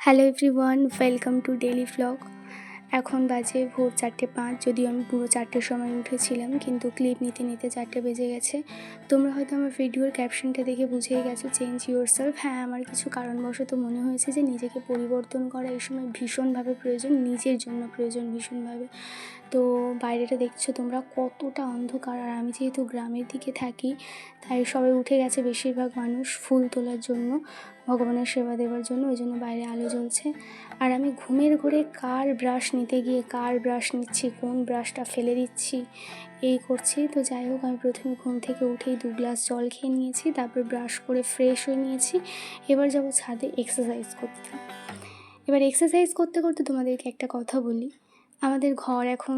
Hello everyone, welcome to daily vlog. এখন বাজে ভোর 4:05। যদিও আমি পুরো 4টের সময় উঠেছিলাম, কিন্তু ক্লিপ নিতে নিতে 4টে বেজে গেছে। তোমরা হয়তো আমার ভিডিওর ক্যাপশনটা দেখে বুঝেই গেছো, চেঞ্জ ইউর সেলফ। হ্যাঁ, আমার কিছু কারণবশত মনে হয়েছে যে নিজেকে পরিবর্তন করা এই সময় ভীষণভাবে প্রয়োজন, নিজের জন্য প্রয়োজন ভীষণভাবে। তো বাইরেটা দেখছো তোমরা কতটা অন্ধকার, আর আমি যেহেতু গ্রামের দিকে থাকি তাই সবাই উঠে গেছে, বেশিরভাগ মানুষ ফুল তোলার জন্য, ভগবানের সেবা দেওয়ার জন্য। ওই জন্য বাইরে আলো জ্বলছে। আর আমি ঘুমের ঘোরে কার ব্রাশ নিতে গিয়ে কার ব্রাশ নিচ্ছি, কোন ব্রাশটা ফেলে দিচ্ছি, এই করছি। তো যাই হোক, আমি প্রথমে ঘুম থেকে উঠেই 2 গ্লাস জল খেয়ে নিয়েছি, তারপর ব্রাশ করে ফ্রেশ হয়ে নিয়েছি। এবার যাবো ছাদে এক্সারসাইজ করতে। এবার এক্সারসাইজ করতে করতে তোমাদেরকে একটা কথা বলি। আমাদের ঘর এখন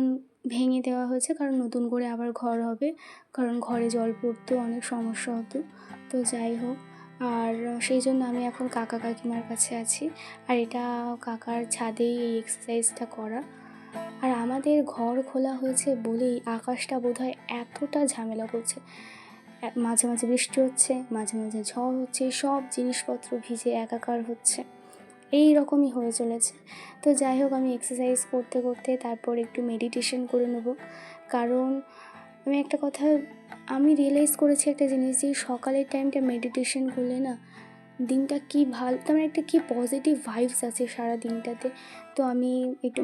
ভেঙে দেওয়া হয়েছে, কারণ নতুন করে আবার ঘর হবে, কারণ ঘরে জল পড়তো, অনেক সমস্যা হতো। তো যাই হোক, আর সেই জন্য আমি এখন কাকা কাকিমার কাছে আছি। আর এটা কাকার ছাদেই এই এক্সারসাইজটা করা। আর আমাদের ঘর খোলা হয়েছে বলেই আকাশটা বোধহয় এতটা ঝামেলা করছে। মাঝে মাঝে বৃষ্টি হচ্ছে, মাঝে মাঝে ঝড় হচ্ছে, সব জিনিসপত্র ভিজে একাকার হচ্ছে, এই রকমই হয়ে চলেছে। তো যাই হোক, আমি এক্সারসাইজ করতে করতে তারপর একটু মেডিটেশন করে নেব। কারণ আমি রিয়েলাইজ করেছি একটা জিনিস, যে সকালের টাইমটা মেডিটেশন করলে না, দিনটা কী ভালো, তেমন একটা কী পজিটিভ ভাইবস আছে সারা দিনটাতে। তো আমি একটু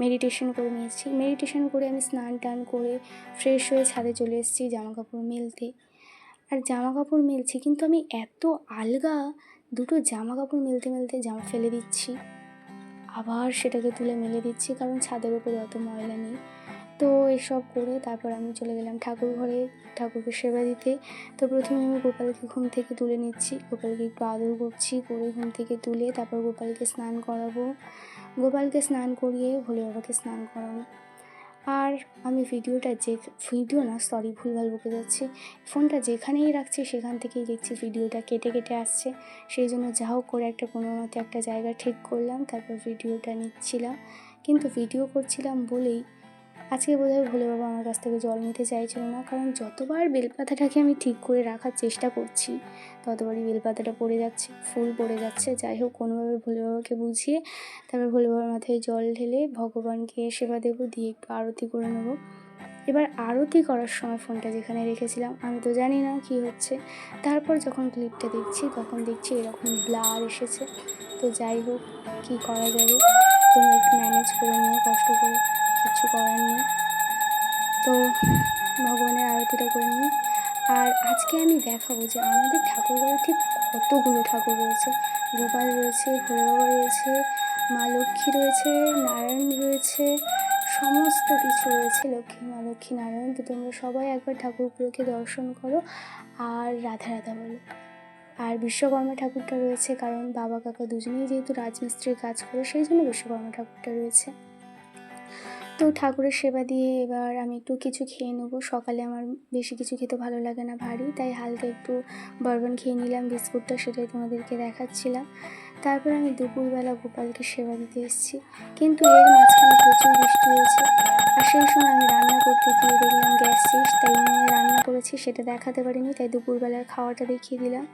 মেডিটেশন করে নিয়েছি। মেডিটেশন করে আমি স্নান টান করে ফ্রেশ হয়ে ছাদে চলে এসেছি জামা কাপড় মেলতে। আর জামা কাপড় মেলছি, কিন্তু আমি এত আলগা, দুটো জামা কাপড় মেলতে মেলতে জামা ফেলে দিচ্ছি, আবার সেটাকে তুলে মেলে দিচ্ছি, কারণ ছাদের উপরে অত ময়লা নেই। তো এসব করে তারপর আমি চলে গেলাম ঠাকুর ঘরে, ঠাকুরকে সেবা দিতে। তো প্রথমে আমি গোপালকে ঘুম থেকে তুলে নিচ্ছি, গোপালকে একটু আদর করছি, করে ঘুম থেকে তুলে তারপর গোপালকে স্নান করাবো। গোপালকে স্নান করিয়ে ভোলে বাবাকে স্নান করাবো। আর আমি ভুলভাল বকে যাচ্ছি। ফোনটা যেখানেই রাখছি সেখান থেকেই দেখছি ভিডিওটা কেটে কেটে আসছে। সেই জন্য যা হোক করে কোনো মতে একটা জায়গা ঠিক করলাম, তারপর ভিডিওটা নিচ্ছিলাম। কিন্তু ভিডিও করছিলাম বলেই আজকে বোধহয় ভোলে বাবা আমার কাছ থেকে জল নিতে চাইছিল না, কারণ যতবার বেলপাতাটাকে আমি ঠিক করে রাখার চেষ্টা করছি ততবারই বেলপাতাটা পড়ে যাচ্ছে, ফুল পড়ে যাচ্ছে। যাই হোক, কোনোভাবে ভোলে বাবাকে বুঝিয়ে তারপর ভোলে বাবার মাথায় জল ঢেলে ভগবানকে সেবা দেবো, দিয়ে একটু আরতি করে নেবো। এবার আরতি করার সময় ফোনটা যেখানে রেখেছিলাম আমি তো জানি না কী হচ্ছে। তারপর যখন ক্লিপটা দেখছি তখন দেখছি এরকম ব্লার এসেছে। তো যাই হোক, কী করা যাবে, তোমরা একটু ম্যানেজ করে নিও, কষ্ট করে, কিচ্ছু করার নেই। তো ভগবানের আরতিটা করে নিই। আর আজকে আমি দেখাবো যে আমাদের ঠাকুরঘরে ঠিক কতগুলো ঠাকুর রয়েছে। গোপাল রয়েছে, ভোলে বাবা রয়েছে, মা লক্ষ্মী রয়েছে, নারায়ণ রয়েছে, সমস্ত কিছু রয়েছে, লক্ষ্মী মা লক্ষ্মী নারায়ণ। তো তোমরা সবাই একবার ঠাকুরগুলোকে দর্শন করো আর রাধা রাধা বলো। আর বিশ্বকর্মা ঠাকুরটা রয়েছে, কারণ বাবা কাকা দুজনেই যেহেতু রাজমিস্ত্রির কাজ করে, সেই জন্য বিশ্বকর্মা ঠাকুরটা রয়েছে। তো ঠাকুরের সেবা দিয়ে এবার আমি একটু কিছু খেয়ে নেবো। সকালে আমার বেশি কিছু খেতে ভালো লাগে না, ভারী, তাই হালকা একটু বরবন খেয়ে নিলাম, বিস্কুটটা, সেটাই তোমাদেরকে দেখাচ্ছিলাম। তারপর আমি দুপুরবেলা গোপালকে সেবা দিতে এসেছি, কিন্তু এর মাঝখানে প্রচুর বৃষ্টি হয়েছে। আর সেই সময় আমি রান্না করতে গিয়ে দেখলাম গ্যাস শেষ, তাই উনুনে রান্না করেছি সেটা দেখাতে পারিনি, তাই দুপুরবেলার খাওয়াটা দেখিয়ে দিলাম।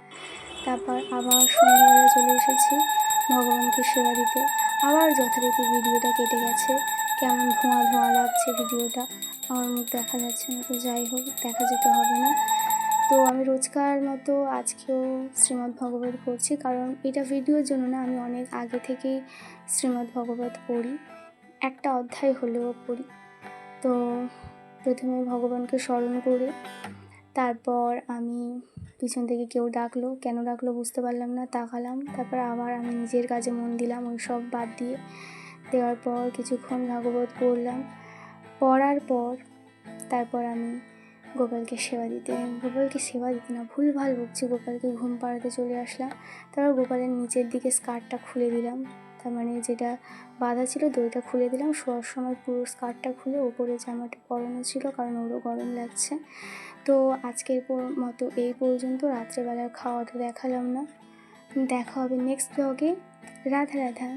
তারপর আবার সন্ধ্যাবেলা চলে এসেছি ভগবানকে সেবা দিতে। আবার যথারীতি ভিডিওটা কেটে গেছে, কেমন ধোঁয়া ধোঁয়া লাগছে ভিডিওটা, আমার মুখ দেখা যাচ্ছে না। তো যাই হোক, দেখা যেতে হবে না। তো আমি রোজকার মতো আজকেও শ্রীমদ্ ভগবত পড়ছি, কারণ এটা ভিডিওর জন্য না, আমি অনেক আগে থেকেই শ্রীমদ্ ভগবত পড়ি, একটা অধ্যায় হলেও পড়ি। তো প্রথমে ভগবানকে স্মরণ করে তারপর আমি পিছন থেকে কেউ ডাকলো, কেন ডাকলো বুঝতে পারলাম না, তাকালাম, তারপর আবার আমি নিজের কাজে মন দিলাম। ওই সব বাদ দেওয়ার পর কিছুক্ষণ ভাগবত পড়লাম। পড়ার পর তারপর আমি গোপালকে সেবা দিতে না, ভুলভাল বকছি, গোপালকে ঘুম পাড়াতে চলে আসলাম। তারপর গোপালের নিচের দিকে স্কার্টটা খুলে দিলাম, তার মানে যেটা বাঁধা ছিল দড়িটা খুলে দিলাম। শোয়ার সময় পুরো স্কার্টটা খুলে ওপরে জামাটা পরানো ছিল, কারণ ওরও গরম লাগছে। তো আজকের মতো এই পর্যন্ত। রাত্রেবেলার খাওয়াটা দেখালাম না, দেখা হবে নেক্সট ব্লগে। রাধা রাধা।